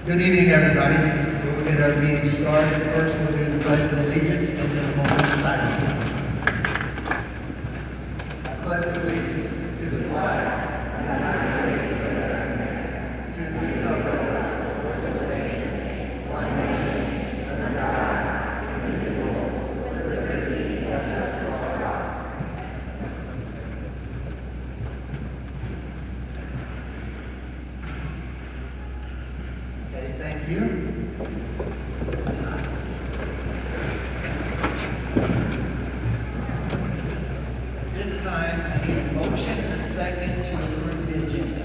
Good evening, everybody. We'll get our meeting started. First, we'll do the Pledge of Allegiance and then a moment of silence. I pledge allegiance to the flag of the United States of America, to the republic which stands one nation under God, indivisible, with liberty and justice for all. Okay, thank you. At this time, I need a motion and a second to approve the agenda.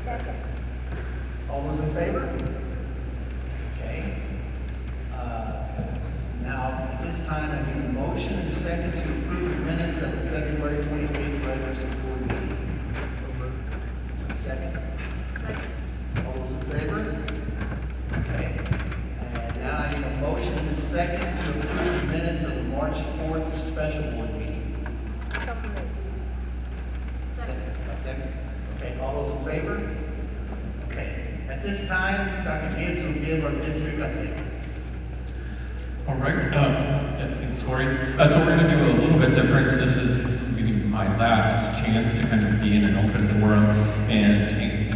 Second. All those in favor? Okay. Now, at this time, I need a motion and a second to approve the minutes of the February 25th regular school board meeting. Second. All those in favor? Okay. And now I need a motion and a second to approve the minutes of the March 4th special board meeting. Second. Okay, all those in favor? Okay. At this time, Dr. Gibbs will give our district update. All right, thanks, Corey. So we're going to do a little bit different. This is maybe my last chance to kind of be in an open forum and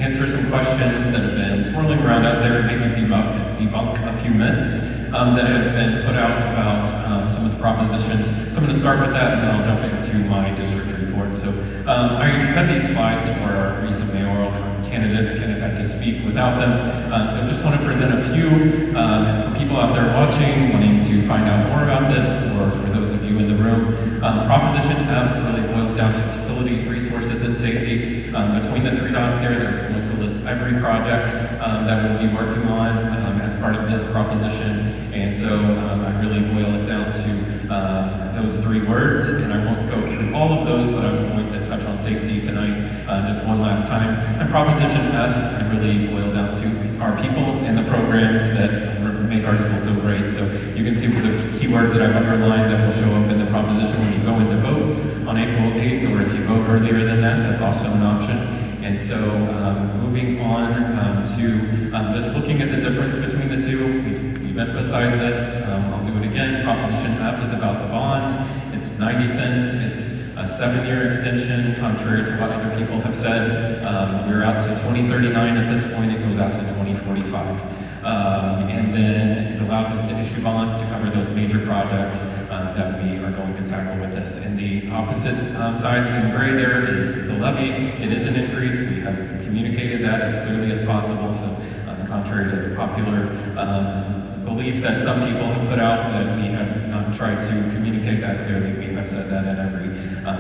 answer some questions that have been swirling around out there, and maybe debunk a few myths that have been put out about some of the propositions. So I'm going to start with that, and then I'll jump into my district report. So I had these slides for our recent mayoral candidate, Kenneth had to speak without them. So just want to present a few for people out there watching, wanting to find out more about this, or for those of you in the room. Proposition F really boils down to facilities, resources, and safety. Between the three dots there's going to list every project that we'll be working on as part of this proposition. And so I really boil it down to those three words, and I won't go through all of those, but I'm going to touch on safety tonight just one last time. And Proposition S, I really boil down to our people and the programs that make our school so great. So you can see the keywords that I've underlined that will show up in the proposition when you go in to vote on April 8th, or if you vote earlier than that, that's also an option. And so moving on to just looking at the difference between the two, we've emphasized this. I'll do it again. Proposition F is about the bond. It's 90 cents. It's a 7-year extension, contrary to what other people have said. We're out to 2039 at this point. It goes out to 2045. And then it allows us to issue bonds to cover those major projects that we are going to tackle with this. And the opposite side in gray there is the levy. It is an increase. We have communicated that as clearly as possible. So contrary to popular belief that some people have put out, that we have not tried to communicate that clearly. We have said that at every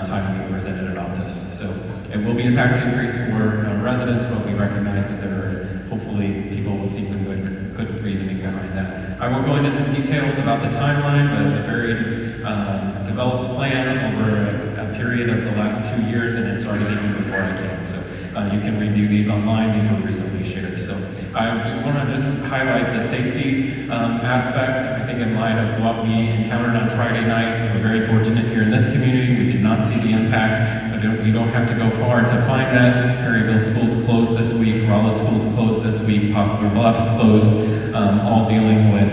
time we presented about this. So it will be a tax increase for residents, but we recognize that there are, hopefully, people will see some good reasoning behind that. I won't go into the details about the timeline, but it's a very developed plan over a period of the last 2 years, and it started even before I came. So you can review these online. These were recently shared. So I do want to just highlight the safety aspect. I think in light of what we encountered on Friday night, we're very fortunate here in this community. We did not see the impact, but we don't have to go far to find that. Perryville schools closed this week, Rolla schools closed this week, Poplar Bluff closed, all dealing with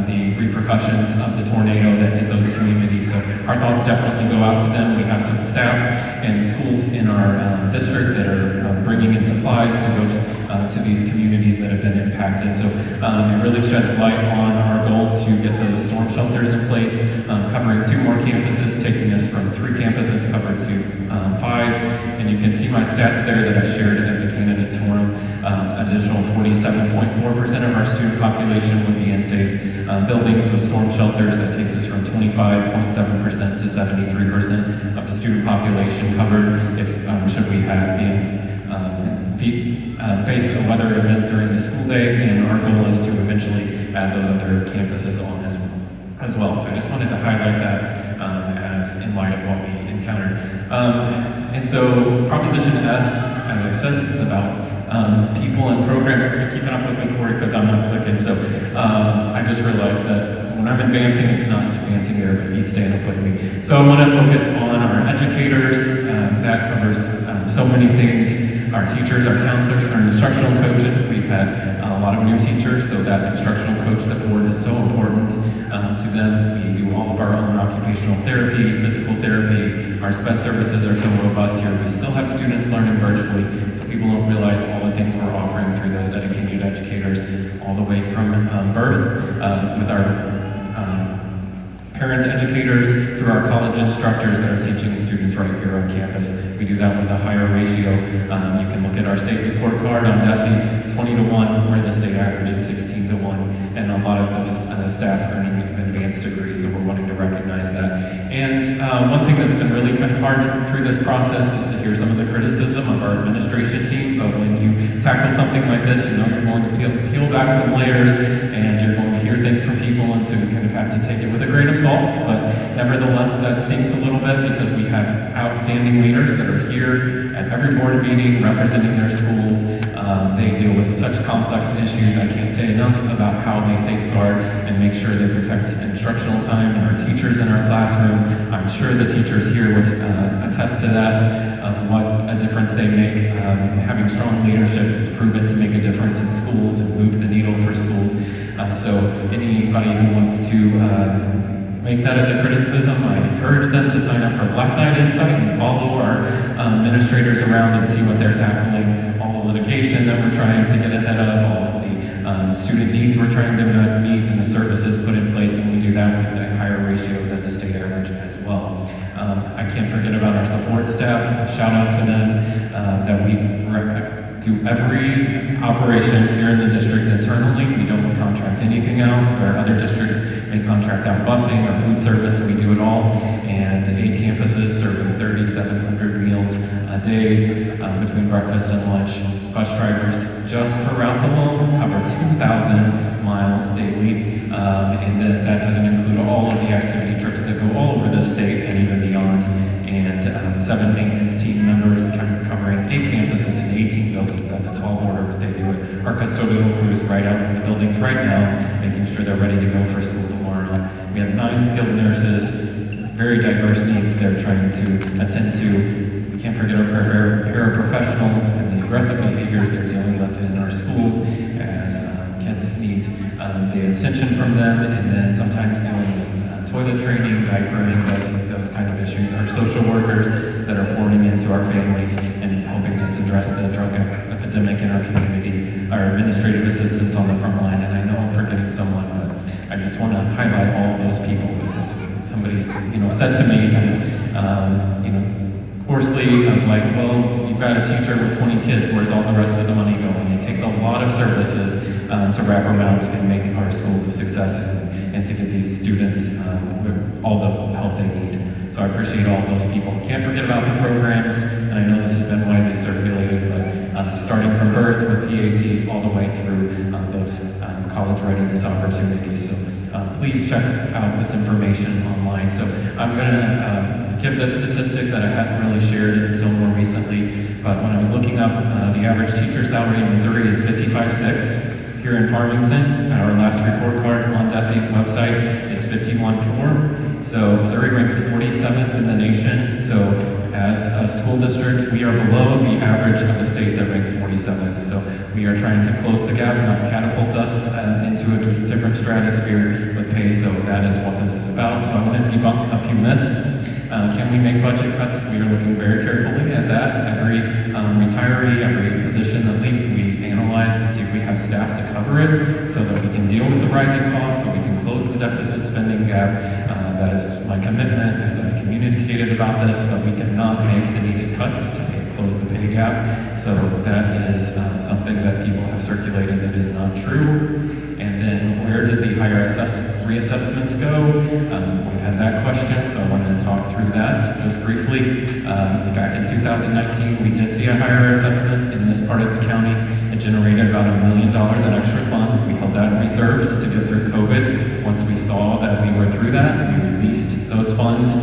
the repercussions of the tornado that hit those communities. So our thoughts definitely go out to them. We have some staff and schools in our district that are bringing in supplies to go to these communities that have been impacted. So it really sheds light on our goal to get those storm shelters in place, covering 2 more campuses, taking us from 3 campuses covered to 5. And you can see my stats there that I shared at the candidates forum. Additional 47.4% of our student population would be in safe buildings with storm shelters. That takes us from 25.7% to 73% of the student population covered if should we have face a weather event during the school day, and our goal is to eventually add those other campuses on as well. So I just wanted to highlight that as in light of what we encountered. And so Proposition S, as I said, it's about people and programs. Are you keeping up with me, Corey? Because I'm not clicking. So I just realized that when I'm advancing, it's not advancing there, but he's staying up with me. So I want to focus on our educators. That covers so many things. our teachers, our counselors, our instructional coaches. We've had a lot of new teachers, so that instructional coach support is so important to them. We do all of our own occupational therapy, physical therapy. Our SPED services are so robust here. We still have students learning virtually, so people don't realize all the things we're offering through those dedicated educators, all the way from birth with our parents, educators, through our college instructors that are teaching students right here on campus. We do that with a higher ratio. You can look at our state report card on DESE, 20-to-1, where the state average is 16-to-1, and a lot of those staff earning advanced degrees, so we're wanting to recognize that. And one thing that's been really kind of hard through this process is to hear some of the criticism of our administration team, but when you tackle something like this, you know you're going to peel back some layers, and you're going to hear things from people, and so you kind of have to take it with a grain of salt, but nevertheless, that stings a little bit because we have outstanding leaders that are here at every board meeting representing their schools. They deal with such complex issues. I can't say enough about how they safeguard and make sure they protect instructional time and our teachers in our classroom. I'm sure the teachers here would attest to that, of what a difference they make. Having strong leadership, it's proven to make a difference in schools and move the needle for schools. So anybody who wants to make that as a criticism, I encourage them to sign up for Black Knight Insight and follow our administrators around and see what they're tackling, all the litigation that we're trying to get ahead of, all of the student needs we're trying to meet, and the services put in place, and we do that with a higher ratio than the state average as well. I can't forget about our support staff. Shout out to them that we do every operation here in the district internally. We don't contract anything out, where other districts may contract out busing or food service. We do it all, and 8 campuses serving 3,700 meals a day between breakfast and lunch. Bus drivers, just for routes alone, cover 2,000 miles daily, and then that doesn't include all of the activity trips that go all over the state and even beyond. And 7 maintenance team members covering 8 campuses and 18 buildings. That's a tall order, but they do it. Our custodial crews right out in the buildings right now, making sure they're ready to go for school tomorrow. We have 9 skilled nurses, very diverse needs they're trying to attend to. We can't forget our paraprofessionals and the aggressive behaviors they're dealing with in our schools as kids need the attention from them, and then sometimes dealing with toilet training, diapering, those kind of issues. Our social workers that are pouring into our families and helping us address the drug epidemic in our community. Our administrative assistants on the front line, and I know I'm forgetting someone, but I just want to highlight all of those people because somebody's said to me, coarsely, of like, well, you've got a teacher with 20 kids, where's all the rest of the money going? It takes a lot of services to wrap around and make our schools a success and to get these students all the help they need. So I appreciate all those people. Can't forget about the programs, and I know this has been widely circulated, but starting from birth with PAT all the way through those college readiness opportunities. So please check out this information online. So I'm going to give this statistic that I hadn't really shared until more recently, but when I was looking up, the average teacher salary in Missouri is $55,600. Here in Farmington, our last report card on DESE's website is $51,400. So Missouri ranks 47th in the nation. So as a school district, we are below the average of a state that ranks 47th. So we are trying to close the gap, not catapult us into a different stratosphere with pay. So that is what this is about. So I want to debunk a few myths. Can we make budget cuts? We are looking very carefully at that. Every retiree, every position that leaves, we analyze to see if we have staff to cover it so that we can deal with the rising costs, so we can close the deficit spending gap. That is my commitment, as I've communicated about this, but we cannot make the needed cuts to close the pay gap. So that is something that people have circulated that is not true. And then where did the higher reassessments go? We've had that question, so I wanted to talk through that just briefly. Back in 2019, we did see a higher assessment in this part of the county. It generated about $1 million in extra funds. We held that in reserves to get through COVID. Once we saw that we were through that, we released those funds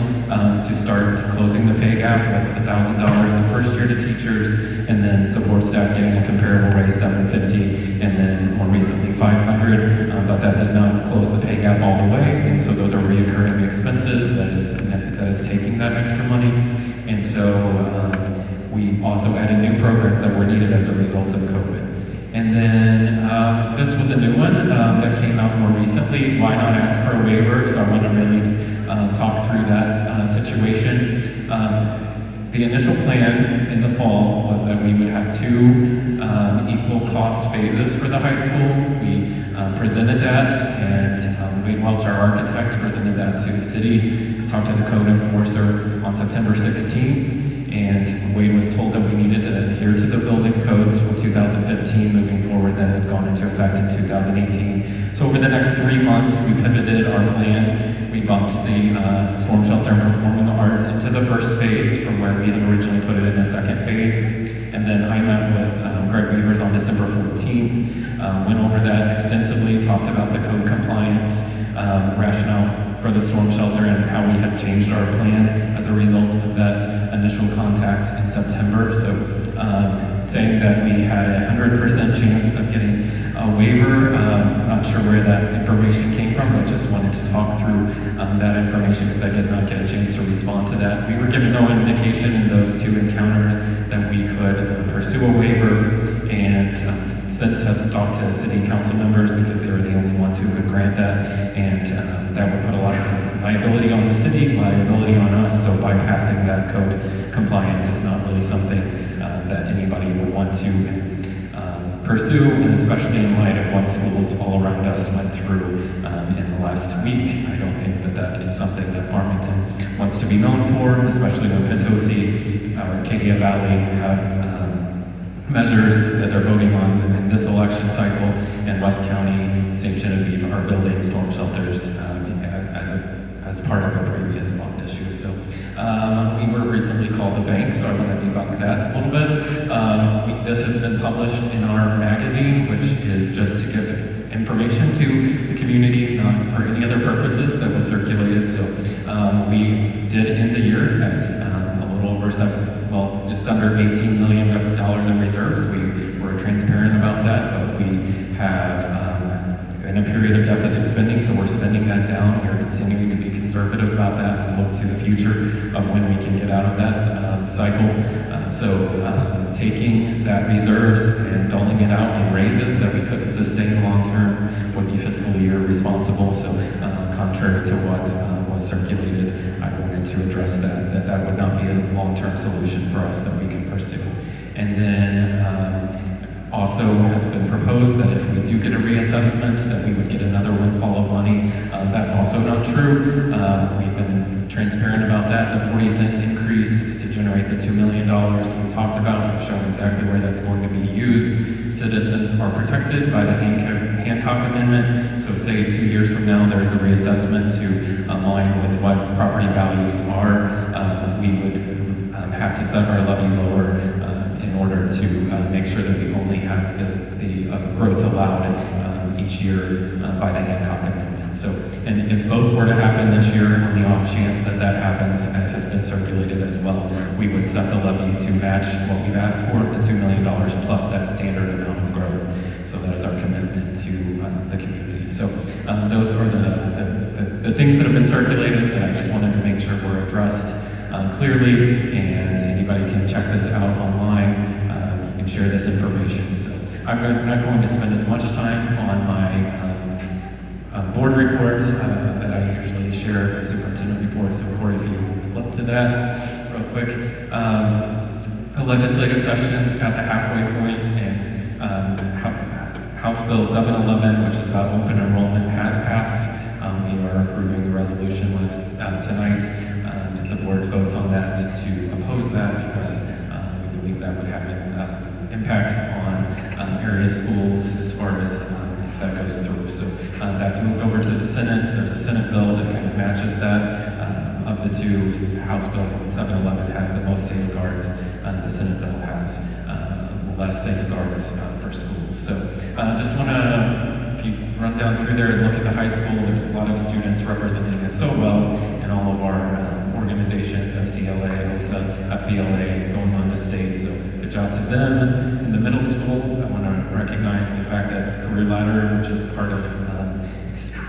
to start closing the pay gap with $1,000 the first year to teachers, and then support staff getting a comparable raise, $750, and then more recently $500, but that did not close the pay gap all the way, and so those are reoccurring expenses that is taking that extra money. And so we also added new programs that were needed as a result of COVID. And then this was a new one that came out more recently. Why not ask for a waiver? So I want to really talk through that situation. The initial plan in the fall was that we would have 2 equal cost phases for the high school. We presented that, and Wade Welch, our architect, presented that to the city, talked to the code enforcer on September 16th. And Wade was told that we needed to adhere to the building codes from 2015 moving forward that had gone into effect in 2018. So over the next 3 months, we pivoted our plan. We bumped the storm shelter and performing arts into the first phase from where we had originally put it in the second phase. And then I met with Greg Weavers on December 14th, went over that extensively, talked about the code compliance, rationale for the storm shelter and how we had changed our plan as a result of that initial contact in September. So saying that we had a 100% chance of getting a waiver, not sure where that information came from, but just wanted to talk through that information because I did not get a chance to respond to that. We were given no indication in those 2 encounters that we could pursue a waiver, and since has talked to city council members because they were the only ones who could grant that, and that would put a lot of liability on the city, liability on us, so bypassing that code compliance is not really something that anybody would want to pursue, and especially in light of what schools all around us went through in the last week. I don't think that that is something that Farmington wants to be known for, especially when Potosi or Acadia Valley have measures that they're voting on in this election cycle, and West County, St. Genevieve are building storm shelters as part of a previous bond issue. So we were recently called a bank, so I want to debunk that a little bit. This has been published in our magazine, which is just to give information to the community, not for any other purposes, that was circulated. So we did end the year at a little over just under $18 million in reserves. We were transparent about that, but we have in a period of deficit spending, so we're spending that down. We're continuing to be conservative about that and look to the future of when we can get out of that cycle. Taking that reserves and doling it out in raises that we couldn't sustain long term would be fiscally irresponsible. So contrary to what was circulated, I wanted to address that would not be a long-term solution for us that we can pursue. And then also has been proposed that if we do get a reassessment, that we would get another windfall of money. That's also not true. We've been transparent about that. The 40-cent increase is to generate the $2 million we talked about. We've shown exactly where that's going to be used. Citizens are protected by the Hancock Amendment. So say 2 years from now there is a reassessment to align with what property values are, we would have to set our levy lower in order to make sure that we only have the growth allowed each year by the Hancock Amendment. So, and if both were to happen this year, on the off chance that that happens, as has been circulated as well, we would set the levy to match what we've asked for, the $2 million plus that standard amount of growth. So that is our commitment to the community. So those are the things that have been circulated that I just wanted to make sure were addressed clearly, and anybody can check this out online. You can share this information. So I'm not going to spend as much time on my board report that I usually share, the superintendent report. So Corey, if you flip to that real quick. The legislative sessions at the halfway point, and House Bill 711, which is about open enrollment, has passed. We are approving the resolution tonight. If the board votes on that to oppose that, because we believe that would have impacts on area schools as far as if that goes through. So that's moved over to the Senate. There's a Senate bill that kind of matches that. Of the two, House Bill 711 has the most safeguards. The Senate bill has less safeguards for schools. So just want to, if you run down through there and look at the high school, there's a lot of students representing us so well in all of our organizations, FCLA, OSA, FBLA, going on to state. So good job to them. In the middle school, I want to recognize the fact that Career Ladder, which is part of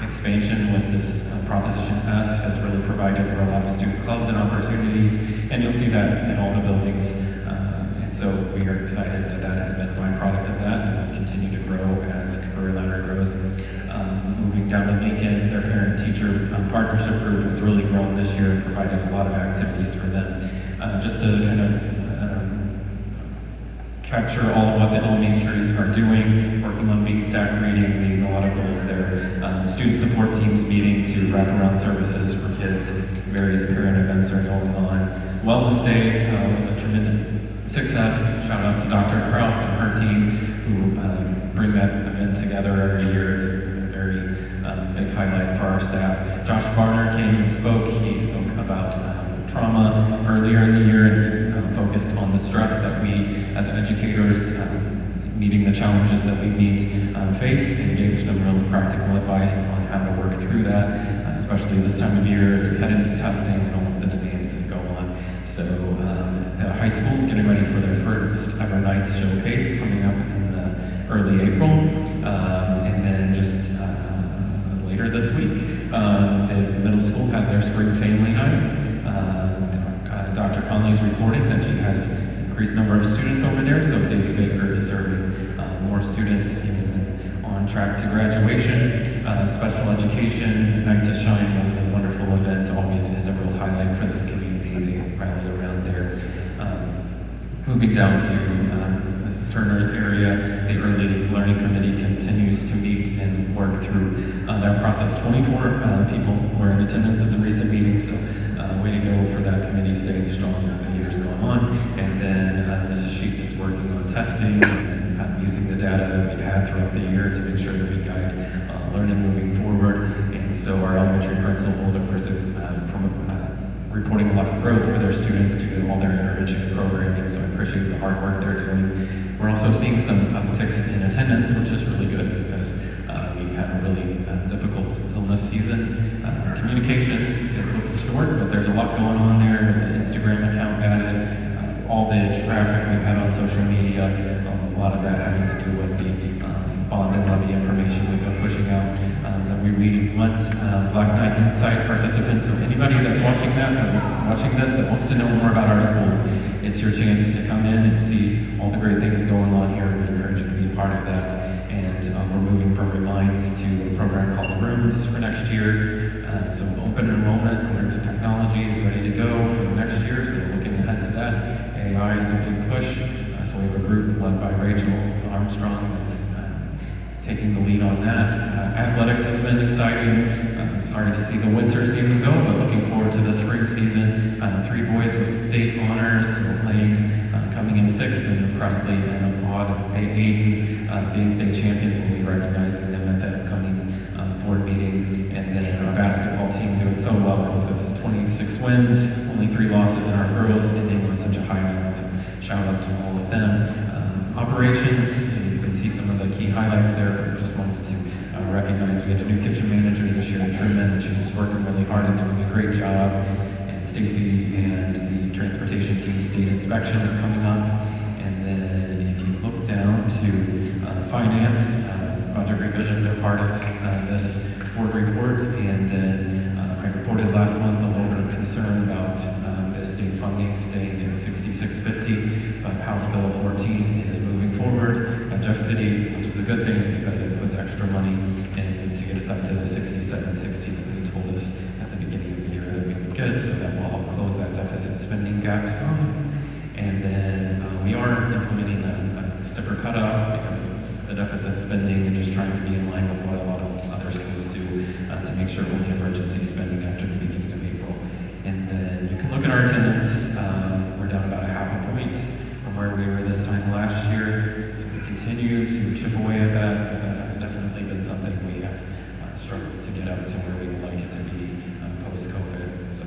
expansion with this Proposition S, has really provided for a lot of student clubs and opportunities. And you'll see that in all the buildings so we are excited that that has been a byproduct of that and will continue to grow as Career Ladder grows. Moving down to Lincoln, their parent-teacher partnership group has really grown this year and provided a lot of activities for them. Just to kind of capture all of what the elementaries are doing, working on Bean Stack reading, meeting a lot of goals there. Student support teams meeting to wraparound services for kids. Various parent events are going on. Wellness Day was a tremendous success. Shout out to Dr. Kraus and her team who bring that event together every year. It's a very big highlight for our staff. Josh Barner came and spoke. He spoke about trauma earlier in the year and focused on the stress that we as educators meeting the challenges that we meet face, and gave some real practical advice on how to work through that, especially this time of year as we head into testing and all of the demands that go on. So the high school is getting ready for their first ever Nights Showcase coming up in early April, and then just later this week, the middle school has their spring family night. Dr. Conley's reporting that she has increased number of students over there, so Daisy Baker is serving more students, on track to graduation. Special education, Night to Shine was a wonderful event, always is a real highlight for this community. They rally around there. Moving down to Mrs. Turner's area, the Early Learning Committee continues to meet and work through that process. 24 people were in attendance at the recent meeting, so way to go for that committee, staying strong as the year's going on. And then Mrs. Sheets is working on testing and using the data that we've had throughout the year to make sure that we guide learning moving forward. And so our elementary principals are reporting a lot of growth for their students due to all their intervention programming, so I appreciate the hard work they're doing. We're also seeing some upticks in attendance, which is really good because we've had a really difficult illness season. Communications, it looks short, but there's a lot going on there with the Instagram account added, all the traffic we've had on social media, a lot of that having to do with the bond and levy information we've been pushing out. That we really want Black Knight Insight participants, so anybody that's watching this that wants to know more about our schools, it's your chance to come in and see all the great things going on here. We encourage you to be a part of that. And we're moving from Reminds to a program called Rooms for next year. So open enrollment, there's technology is ready to go for the next year, so looking ahead to that. AI is a big push. So we have a group led by Rachel Armstrong that's taking the lead on that. Athletics has been exciting. Sorry to see the winter season go, but looking forward to the spring season. 3 boys with state honors playing, coming in 6th, and Presley and Aude Aiden being state champions. We'll be recognizing them at the upcoming board meeting. And then our basketball team doing so well with those 26 wins, only 3 losses in our girls, ending on such a high note. So shout out to all of them. Operations, you can see some of the key highlights there, but just wanted to recognize we had a new kitchen manager this year in Truman, and she's just working really hard and doing a great job. And Stacy and the transportation team state inspection is coming up. And then if you look down to finance, budget revisions are part of this board report. And then I reported last month a little bit of concern about the state funding staying at 6650, but House Bill 14 is moving forward at Jeff City, which is a good thing because it puts extra money in to get us up to the 6760 that they told us at the beginning of the year that we would get, so that will help close that deficit spending gap some. And then we are implementing a stiffer cutoff because of the deficit spending and just trying to be in line with what a lot of other schools do to make sure only emergency spending after the beginning of April. And then you can look at our attendance. We're down about a half a point from where we were this time last year. So we continue to chip away at that, but that has definitely been something we have struggled to get up to where we would like it to be post-COVID. So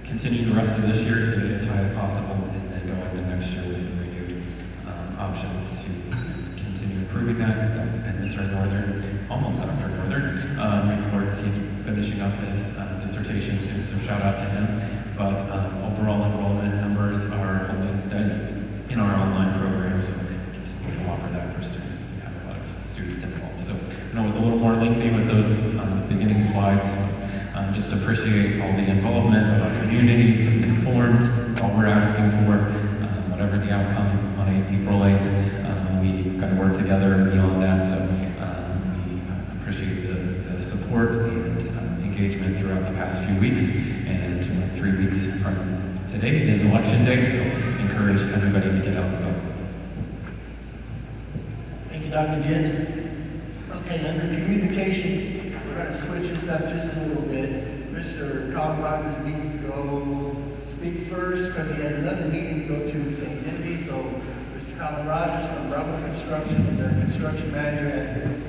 continue the rest of this year to get it as high as possible, and then go into next year with some renewed options to continue improving that. And Mr. Northern, almost Dr. Northern, reports he's finishing up his dissertation soon, so shout out to him. But overall enrollment numbers are holding steady in our online program, so continue to offer that for students and have a lot of students involved. So I know it was a little more lengthy with those beginning slides. Just appreciate all the involvement of our community to be informed. That's all we're asking for. whatever the outcome on April 8th, we've got to work together beyond that. So we appreciate the support and engagement throughout the past few weeks. And 3 weeks from today is Election Day, so encourage everybody to get out and vote. Thank you, Dr. Gibbs. Okay, under communications, we're going to switch this up just a little bit. Mr. Colin Rogers needs to go speak first because he has another meeting to go to in St. Genevieve. So, Mr. Colin Rogers from Bravo Construction is our construction manager at Phillips.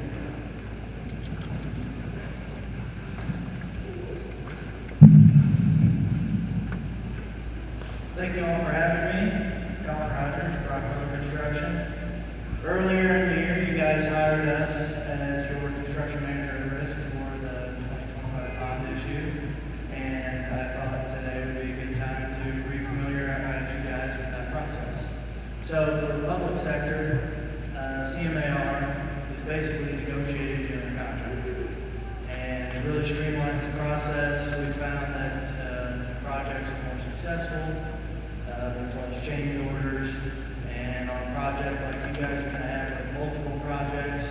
Thank you all for having me. Colin Rogers, Bravo Construction. Earlier in the year, you guys hired us as your construction manager at risk for the 2025 bond issue. And I thought today would be a good time to re-familiarize you guys with that process. So for the public sector, CMAR is basically negotiated general contract. And it really streamlines the process. We found that projects are more successful. There's less change orders. And on a project like you guys are going to have with multiple projects,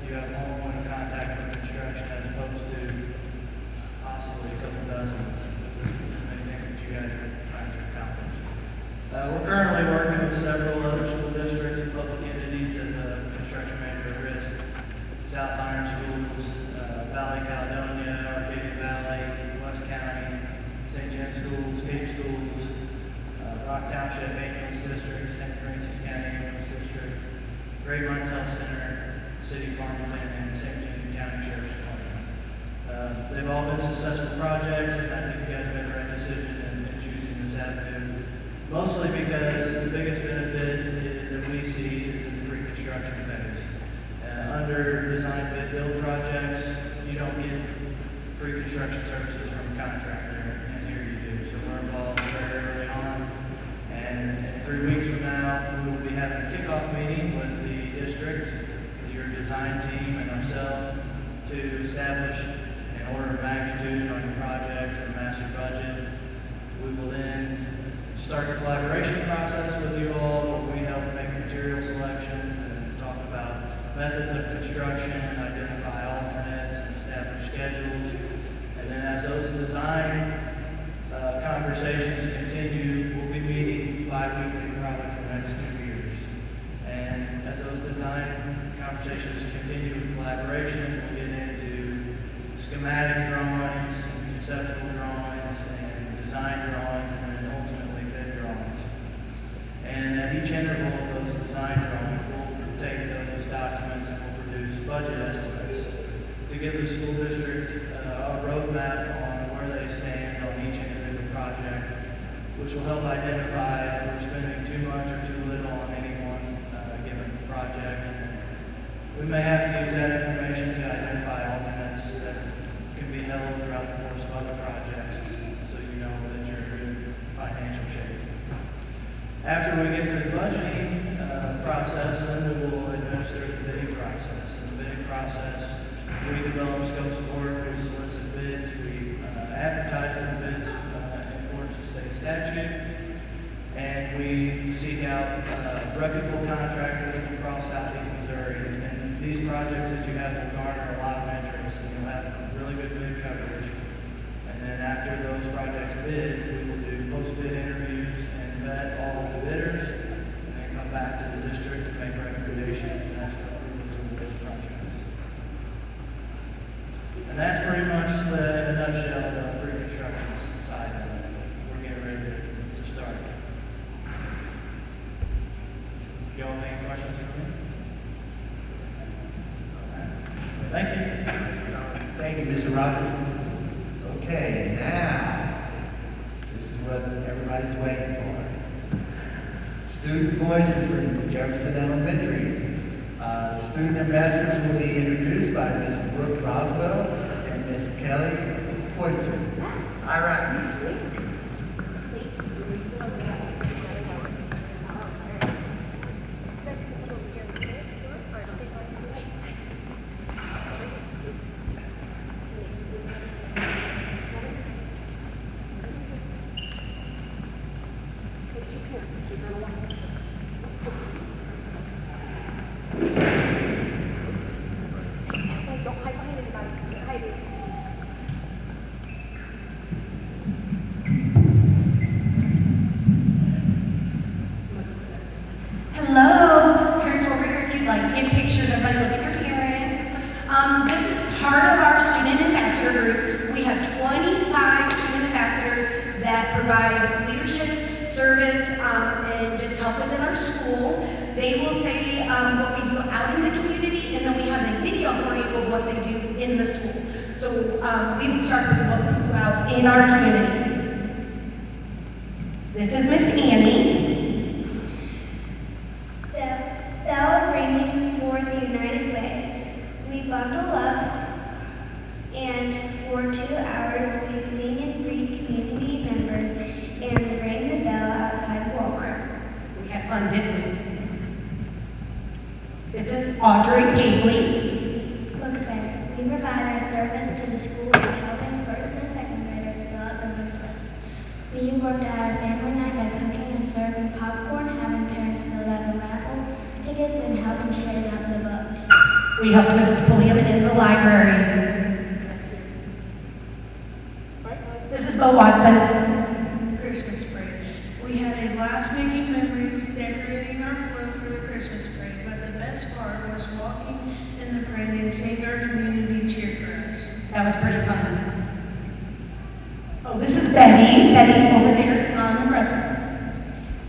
you have one point of contact for construction as opposed to possibly a couple dozen. There's as many things that you guys are trying to accomplish. We're currently working with several other school districts and public entities as a construction manager at risk. South Iron Schools, Valley Caledonia, Arcadia Valley, West County, St. John Schools, Cape Schools, Rock Township Ambulance District, St. Francis County Ambulance District, Great Runs Health Center, City of Farmington, and St. Genevieve County Sheriff's Department. They've all been successful projects, and I think you guys made the right decision in choosing this avenue. Mostly because the biggest benefit that we see is in the pre-construction phase. Under design bid build projects, you don't get pre-construction services from a contractor, and here you do. So we're involved very early on. And in 3 weeks from now, we will be having a kickoff meeting with the district, your design team, and ourselves to establish an order of magnitude on your projects and master budget. We will then start the collaboration process with you all, where we help make material selections and talk about methods of construction, identify alternates, and establish schedules. And then as those design conversations continue, we'll be meeting bi-weekly probably for the next 2 years. And as those design conversations continue with collaboration, we'll get into schematic drawings, conceptual drawings, and design drawings, and then ultimately bid drawings. And at each interval of those design drawings, we'll take those documents and we'll produce budget estimates to give the school district a roadmap on where they stand on each individual project, which will help identify if we're spending too much or too little on any one given project. And we may have to use that information to identify alternates that can be held throughout the course of other projects, so you know that you're in good financial shape. After we get through the budgeting process, then we will administer the bidding process. In the bidding process, we develop scopes of work, we solicit bids, we advertise for the bids in accordance with state statute, and we seek out reputable contractors from across southeast Missouri. And these projects that you have will garner a lot of interest, and you'll have really good bid coverage. And then after those projects bid, we will do post-bid interviews and vet all of the bidders, and then come back to the district to make recommendations and ask for approval to award the projects. And that's pretty much in a nutshell the pre-construction side of it. We're getting ready to start. Y'all have any questions for me? Thank you. Thank you, Mr. Rogers. Okay, now, this is what everybody's waiting for. Student voices for Jefferson Elementary. Student ambassadors will be introduced by Ms. Brooke Roswell and Ms. Kelly Hoytzer. All right. Yes, you can. to get pictures. Everybody look at your parents. This is part of our student ambassador group. We have 25 student ambassadors that provide leadership, service, and just help within our school. They will say what we do out in the community, and then we have a video for you of what they do in the school. So we will start with what we do out in our community. This is Miss Annie. The bell ringing for the United Way. We bundle up, and for 2 hours we sing and greet community members and ring the bell outside Walmart. We had fun, didn't we? This is Audrey Pavley. Book fair. We provide our service to the school by helping first and second graders fill out the book list. We worked at our family night by cooking and serving popcorn, having parents fill out the raffle tickets, and helping share out the books. We helped Mrs. Pulliam in the library. This is Bo Watson. Christmas break. We had a blast making memories, decorating our float for the Christmas break, but the best part was walking in the parade and seeing our community cheer for us. That was pretty fun. Oh, this is Betty. Betty over there is mom and brothers.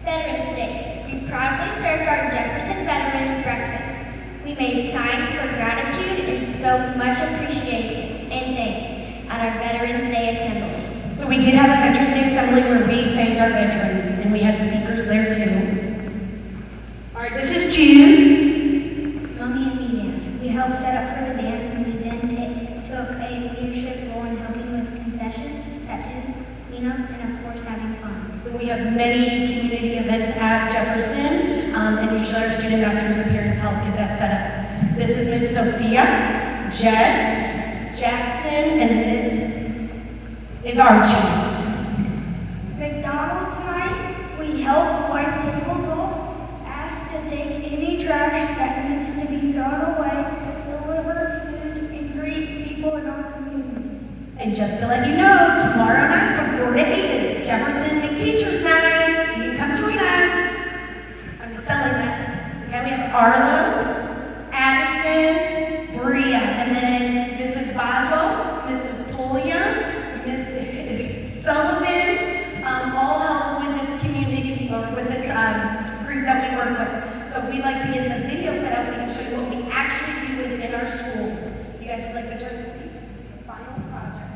Veterans Day. We proudly served our Jefferson Veterans Breakfast. We made signs for gratitude and spoke much appreciation and thanks at our Veterans Day Assembly. So we did have a Veterans Day Assembly where we thanked our veterans, and we had speakers there too. All right, this is Jude. Mommy and me dance. We helped set up for the dance, and we then took a leadership role in helping with concessions, tattoos, cleanup, and of course having fun. We have many community events at Jefferson, and usually our student ambassadors and parents help get that set up. This is Miss Sophia, Jet, Jackson, and this is Archie. McDonald's night. We helped wipe tables off, asked to take any trash that needs to be thrown away, deliver food, and greet people in our community. And just to let you know, tomorrow night from 4 to 8 is Jefferson Big Teachers Night. You can come join us. I'm just selling that. Okay, we have Arlo, Addison, Bria, and then Mrs. Boswell, Mrs. Pulliam, Mrs. Sullivan, all help with this community, or with this group that we work with. So if we'd like to get the video set up, we can show you what we actually do within our school. You guys would like to turn the seat? Final project.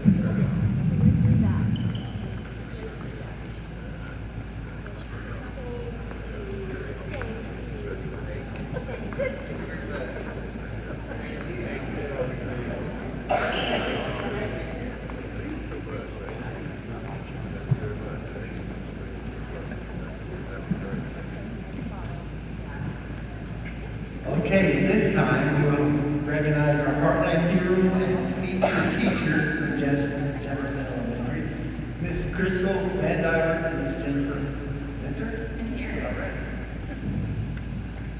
Okay, this time we will recognize our Heartland hero and featured teacher from Jefferson Elementary, Miss Crystal Van Dyver and Miss Jennifer Mentor. All right.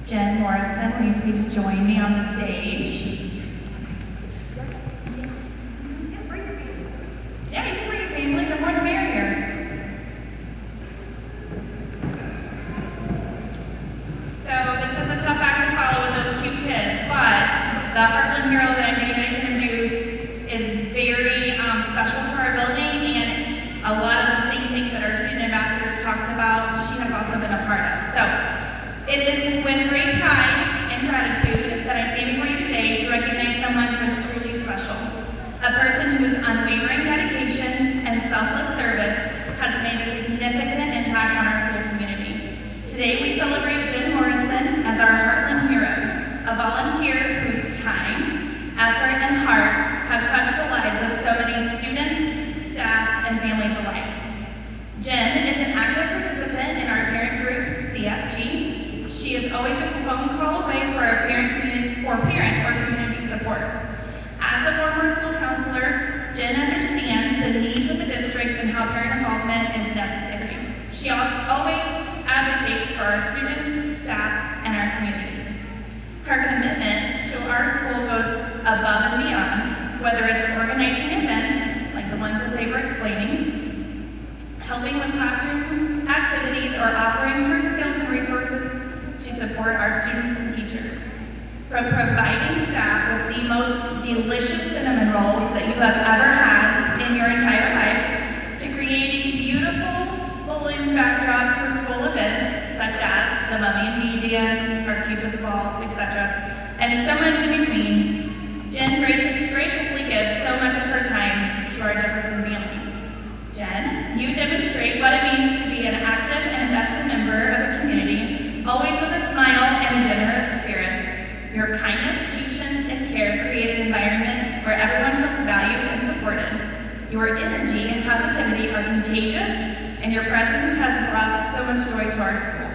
Jen Morrison, will you please join me on the stage? Yeah, you can bring your family, the more the merrier. So this is a tough act to follow with those cute kids, but the Heartland hero that I'm getting ready to introduce is very special to our building, and a lot of the same things that our student ambassadors talked about, she has also been a part of. So it is with great pride and gratitude that I stand before you today to recognize someone who is truly special. A person whose unwavering dedication and selfless service has made a significant impact on our school community. Today we celebrate Jen Morrison as our Heartland hero, a volunteer whose time, effort, and heart have touched the lives of so many students, staff, and families alike. Jen is an active participant in our parent group, CFG. She is always just a phone call away for our parent or community support. As a former school counselor, Jen understands the needs of the district and how parent involvement is necessary. She always advocates for our students, staff, and our community. Her commitment to our school goes above and beyond, whether it's organizing events, like the ones that they were explaining, helping with classroom activities, or offering her skills and resources to support our students and teachers. From providing staff with the most delicious cinnamon rolls that you have ever had in your entire life, to creating beautiful balloon backdrops for school events, such as the Mummy and Me dance, or Cupid's Ball, etc., and so much in between, Jen graciously gives so much of her time to our Jefferson family. Jen, you demonstrate what it means to be an active and invested member of the community, always with a smile and a generous spirit. Your kindness, patience, and care create an environment where everyone feels valued and supported. Your energy and positivity are contagious, and your presence has brought so much joy to our school.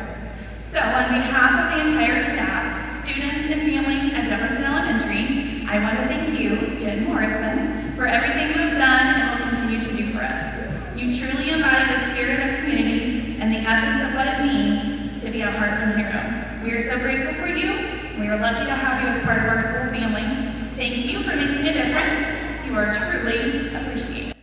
So on behalf of the entire staff, students, and families at Jefferson Elementary, I want to thank you, Jen Morrison, for everything you have done and will continue to do for us. You truly embody the spirit of community and the essence of what it means to be a Heartland hero. We are so grateful for you. We are lucky to have you as part of our school family. Thank you for making a difference. You are truly appreciated.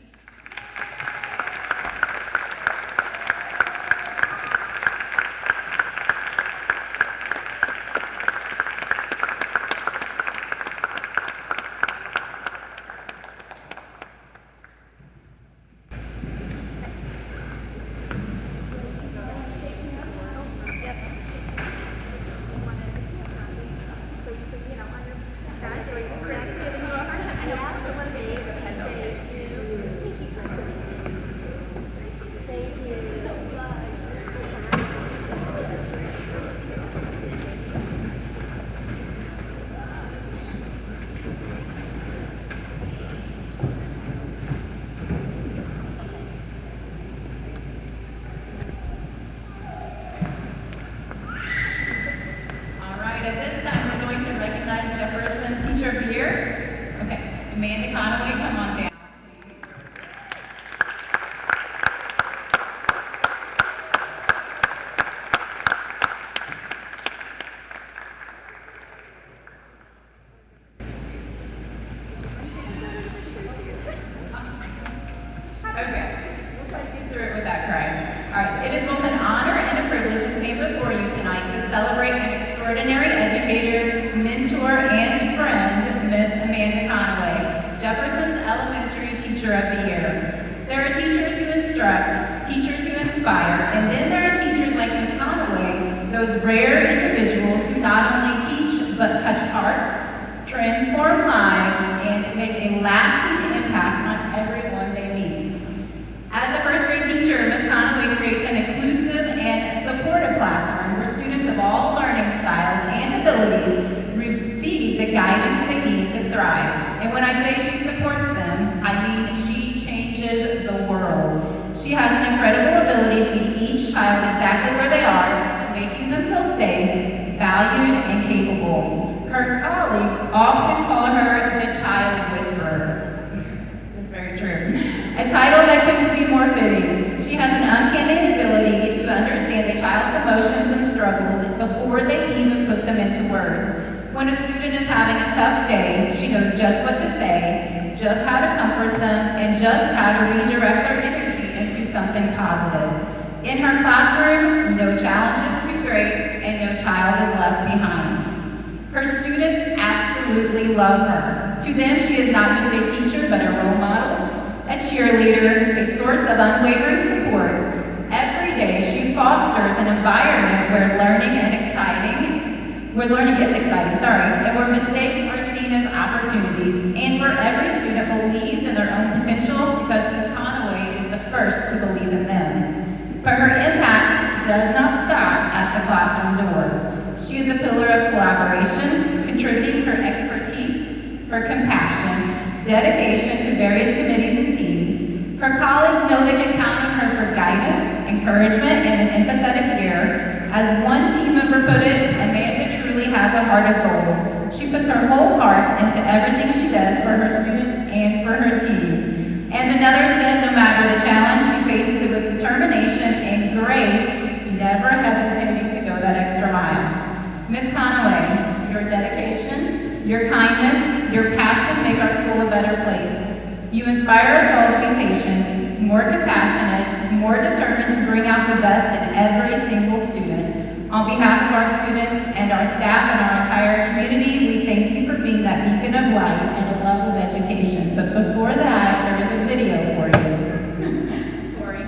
At this time, we're going to recognize Jefferson's Teacher of the Year. Okay, Amanda Conaway, come on down. Okay, we'll try to get through it without crying. All right, it is both an honor and a privilege to stand before you tonight to celebrate an extraordinary educator, mentor, and friend, Miss Amanda Conaway, Jefferson's Elementary Teacher of the Year. There are teachers who instruct, teachers who inspire, and then there are teachers like Miss Conaway, those rare individuals who not only teach but touch hearts, transform lives, and make a lasting impact on every when I say she supports them, I mean she changes the world. She has an incredible ability to meet each child exactly where they are, making them feel safe, valued, and capable. Her colleagues often call her the child whisperer. That's very true. A title that couldn't be more fitting. She has an uncanny ability to understand a child's emotions and struggles before they even put them into words. When a student is having a tough day, she knows just what to say, just how to comfort them, and just how to redirect their energy into something positive. In her classroom, no challenge is too great, and no child is left behind. Her students absolutely love her. To them, she is not just a teacher, but a role model, a cheerleader, a source of unwavering support. Every day, she fosters an environment where learning is exciting, and where mistakes are seen as opportunities, and where every student believes in their own potential because Ms. Conaway is the first to believe in them. But her impact does not stop at the classroom door. She is a pillar of collaboration, contributing her expertise, her compassion, dedication to various committees and teams. Her colleagues know they can count on her for guidance, encouragement, and an empathetic ear. As one team member put it, Amanda truly has a heart of gold. She puts her whole heart into everything she does for her students and for her team. And another said, no matter the challenge, she faces it with determination and grace, never hesitating to go that extra mile. Ms. Conaway, your dedication, your kindness, your passion make our school a better place. You inspire us all to be patient, more compassionate, more determined to bring out the best in every single student. On behalf of our students and our staff and our entire community, we thank you for being that beacon of light and a love of education. But before that, there is a video for you. Corey.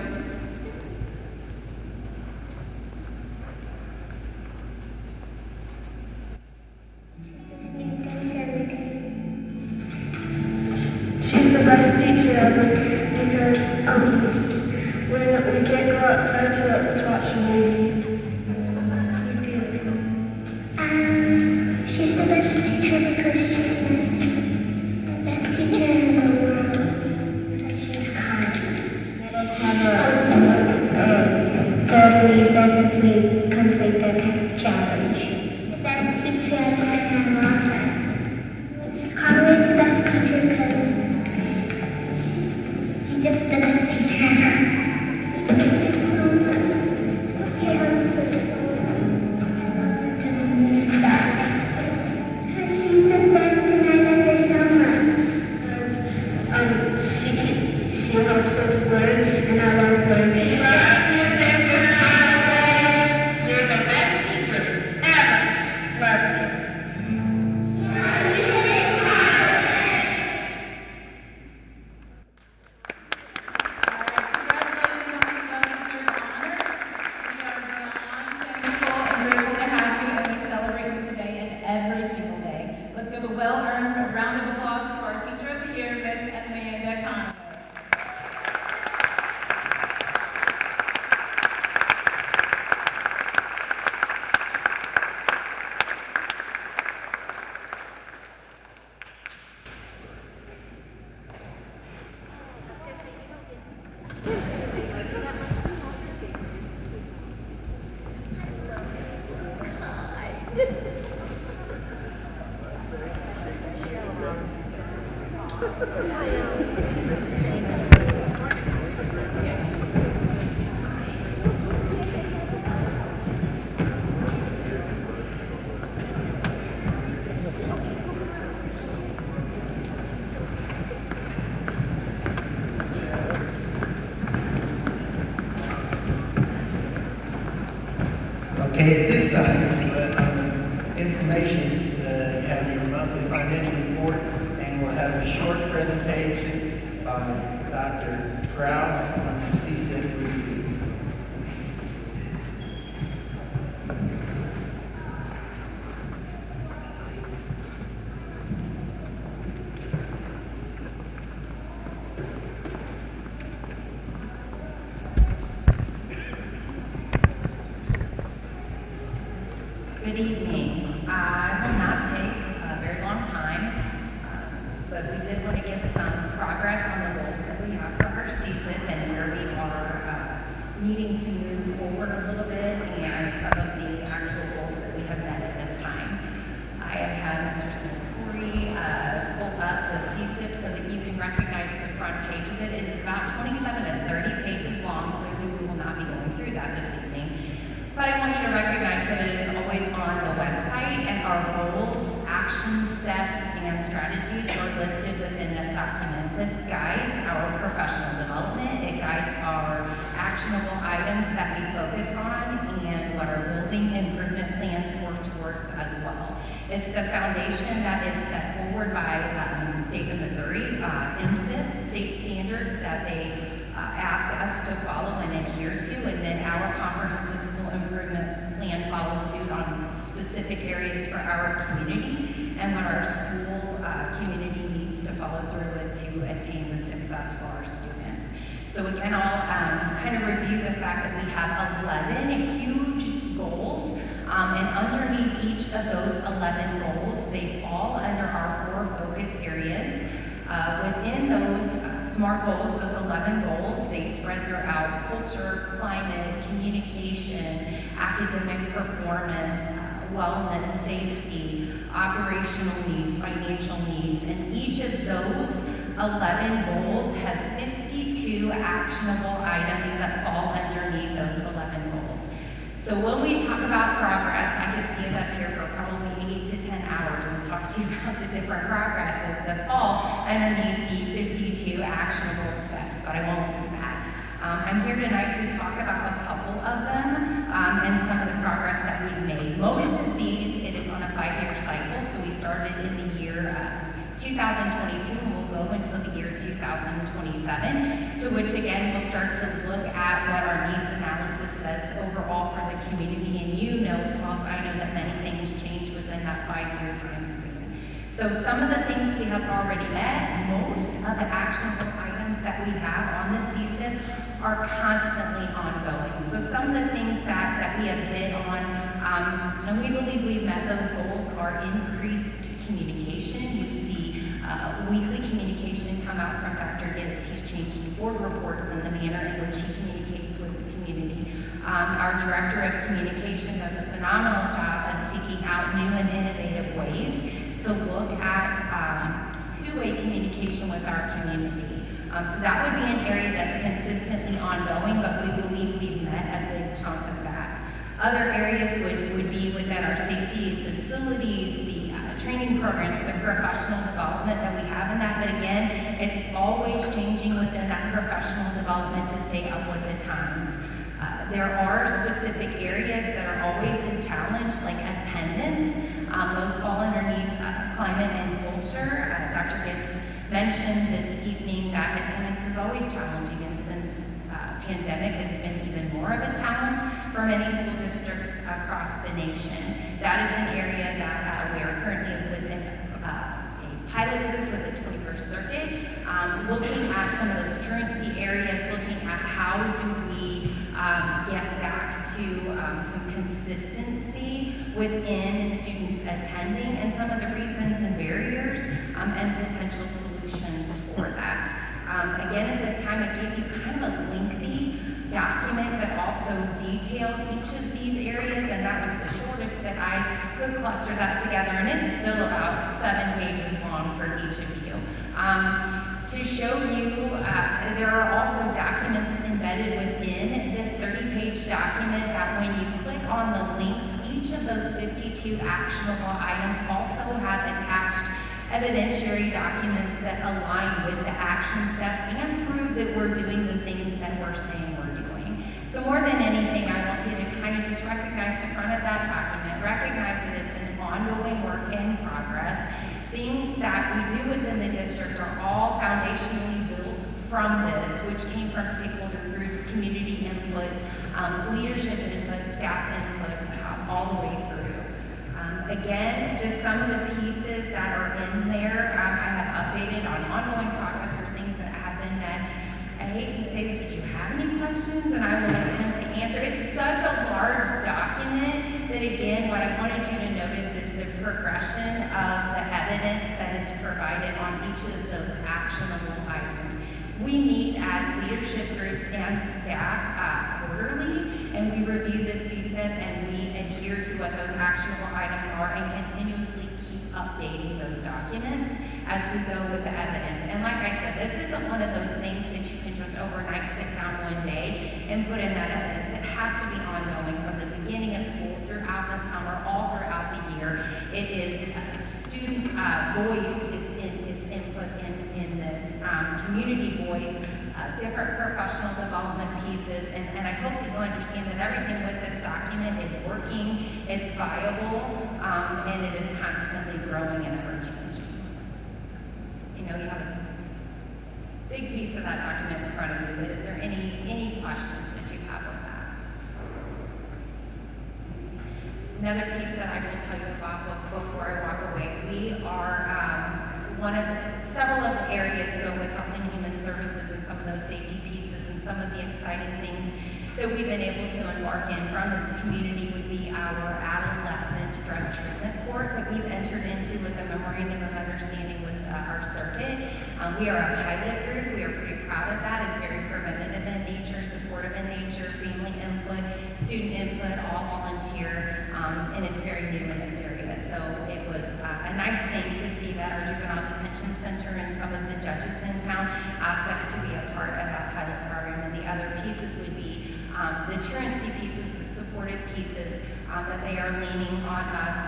She's the best teacher ever because when we can't go outside, she lets us watch a movie. She's the best teacher because she's nice. The best teacher in the world because she's kind. Let us have a good recess if we complete the challenge. The best teacher I've had in a long time. Miss Conway is the best teacher because she's just the best teacher ever. Thank you so much. She helps us to meet back. She's the best and I love her so much. She helps us learn and I love learning. You're the best teacher ever. Love you. Well-earned round of applause to our Teacher of the Year, Miss Amanda Conaway. Okay, at this time, information, you have your monthly financial report, and we'll have a short presentation by Dr. Krause on the CSEC review. Good evening. I will not take a very long time, but we did want to give some progress on the goals that we have for our CSIP and where we are needing to move forward a little bit and some of the actual goals that we have met at this time. I have had Mr. Smith-Corey pull up the CSIP so that you can recognize the front page of it. It is about 27 to 30 pages long. Clearly, we will not be going through that this evening. But I want you to recognize that it is always on the website, and our goals, actions, steps, and strategies are listed within this document. This guides our professional development. It guides our actionable items that we focus on and what our building improvement plans work towards as well. It's the foundation that is set forward by the state of Missouri, MSIP, state standards that they ask us to follow and adhere to, and then our comprehensive school improvement plan follows suit on specific areas for our community and what our school community needs to follow through with to attain the success for our students. So again, I'll kind of review the fact that we have 11 huge goals, and underneath each of those 11 goals, they fall under our 4 focus areas. Within those SMART goals, those 11 goals, they spread throughout culture, climate, communication, academic performance, wellness, safety, operational needs, financial needs, and each of those 11 goals have 52 actionable items that fall underneath those 11 goals. So when we talk about progress, I could stand up here for probably 8 to 10 hours and talk to you about the different progresses that fall underneath the 52 actionable steps, but I won't do that. I'm here tonight to talk about a couple of them and some of the progress that we've made. Most of these, it is on a 5-year cycle, so we started in the year 2022 and we'll go until the year 2027, to which again we'll start to look at what our needs analysis says overall for the community. And you know as well as I know that many things change within that 5-year time span. So some of the things we have already met, most of the actionable items that we have on the CSIP are constantly ongoing. So some of the things that we have hit on, and we believe we've met those goals, are increased communication. You see weekly communication come out from Dr. Gibbs. He's changed board reports and the manner in which he communicates with the community. Our Director of Communication does a phenomenal job of seeking out new and innovative ways to look at two-way communication with our community. So that would be an area that's consistently ongoing, but we believe we've met a big chunk of that. Other areas would be within our safety facilities, the training programs, the professional development that we have in that. But again, it's always changing within that professional development to stay up with the times. There are specific areas that are always a challenge, like attendance. Those fall underneath climate and culture. Dr. Gibbs mentioned this evening that attendance is always challenging, and since pandemic, it's been even more of a challenge for many school districts across the nation. That is an area that we are currently within a pilot group with the 21st Circuit, looking at some of those truancy areas, looking at how do we get back to some consistency within students attending and some of the reasons and barriers and potential solutions for that. Again, at this time, I gave you kind of a lengthy document that also detailed each of these areas, and that was the shortest that I could cluster that together, and it's still about 7 pages long for each of you. To show you, there are also documents embedded within this 30-page document that when you click on the links, each of those 52 actionable items also have attached evidentiary documents that align with the action steps and prove that we're doing the things that we're saying we're doing. So more than anything, I want you to kind of just recognize the front of that document, recognize that it's an ongoing work in progress. Things that we do within the district are all foundationally built from this, which came from stakeholder groups, community input, leadership input, staff input, all the way through. Again, just some of the pieces that are in there, I have updated on ongoing progress or things that have been met. I hate to say this, but you have any questions, and I will attempt to answer. It's such a large document that, again, what I wanted you to notice is the progression of the evidence that is provided on each of those actionable items. We meet as leadership groups and staff quarterly, and we review the CSIP and we adhere to what those actionable items are and continuously keep updating those documents as we go with the evidence. And like I said, this isn't one of those things that you can just overnight sit down one day and put in that evidence. It has to be ongoing from the beginning of school throughout the summer, all throughout the year. It is a student voice is input in this, community voice, different professional development pieces, and I hope that you'll understand that everything with this document is working, it's viable, and it is constantly growing and ever-changing. You know, you have a big piece of that document in front of you, but is there any questions that you have with that? Another piece that I will tell you about before I walk away, we are several of the areas go with Health and Human Services and some of those safety pieces and some of the exciting things that we've been able to embark in from this community would be our adolescent drug treatment court that we've entered into with a memorandum of understanding with our circuit. We are a pilot group. We are pretty proud of that. It's very preventative in nature, supportive in nature, family input, student input, all volunteer, and it's very new in this area. So it was a nice thing to see that our juvenile detention center and some of the judges in town asked us to be a part of that pilot program. And the other pieces would be the truancy pieces, the supportive pieces that they are leaning on us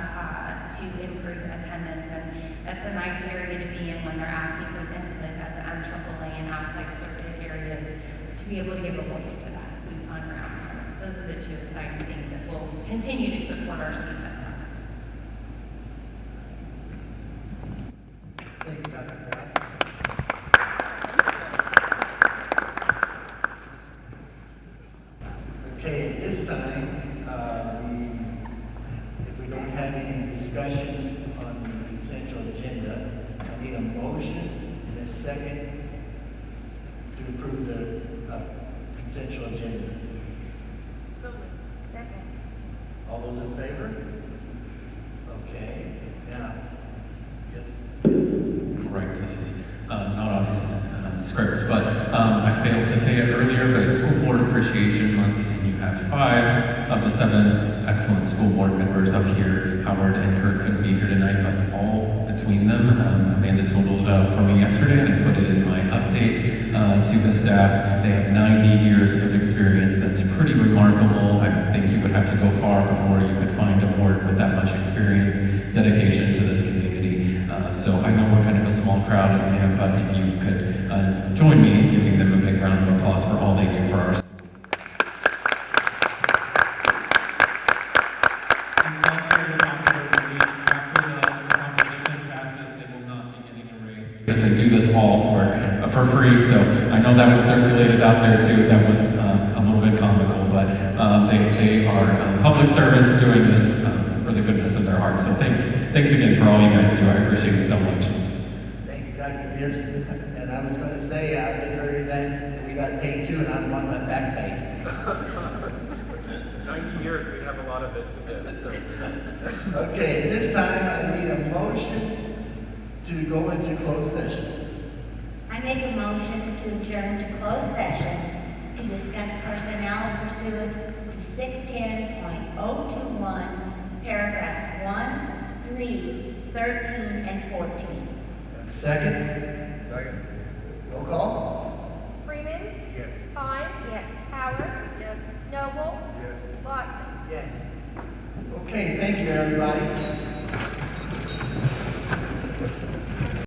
to improve attendance. And that's a nice area to be in when they're asking for input at the MAAA and outside circuit areas to be able to give a voice to that, boots on ground. So those are the two exciting things that will continue to support our CSIP members. Thank you, Dr. Grass. Okay, at this time, if we don't have any discussions on the consent agenda, I need a motion and a second to approve the consent agenda. Second. All those in favor? Okay, now, yes. Right, this is not on his scripts, but I failed to say it earlier, but it's School Board Appreciation Month, and you have 5 of the 7 excellent school board members up here. Howard and Kurt couldn't be here tonight, but all between them, Amanda totaled it up for me yesterday, and I put it in my update to the staff. They have 90 years of experience. That's pretty remarkable. I think you would have to go far before you could find a board with that much experience, dedication to this community. So I know we're kind of a small crowd, but if you could join me in giving them a big round of applause for all they do for our school. And after the competition passes, they will not be getting a raise because they do this all for free. So I know that was circulated out there too. That was a little bit comical, but they are public servants doing this for the goodness of their heart. So thanks again for all you guys do. I appreciate you so much. Thank you, Dr. Gibbs. And I was going to say, I did hear that we got paid too, and I'm on my back pay. 90 years, we have a lot of it to give. So. Okay, this time I need a motion to go into closed session. I make a motion to adjourn to closed session to discuss personnel pursuant to 610.021, paragraphs 1, 3, 13, and 14. Second? Second. Roll call?